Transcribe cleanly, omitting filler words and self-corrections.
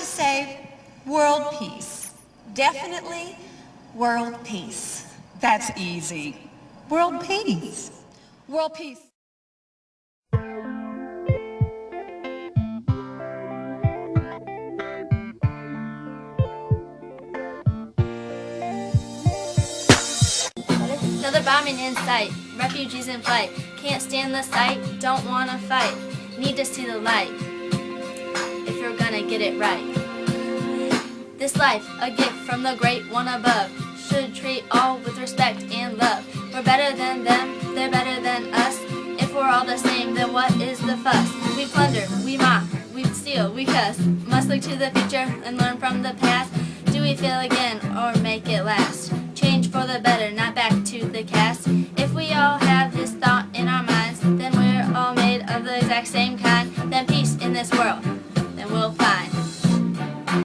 to say world peace. Definitely world peace. That's easy. World peace. World peace. Another bombing in sight, refugees in flight, can't stand the sight, don't wanna fight, need to see the light, if you're gonna get it right. This life, a gift from the great one above, should treat all with respect and love. We're better than them, they're better than us, if we're all the same, then what is the fuss? We plunder, we mock, we steal, we cuss, must look to the future and learn from the past. Do we fail again or make it last? Change for the better, not back to the cast. If we all have this thought in our minds, then we're all made of the exact same kind. Then peace in this world,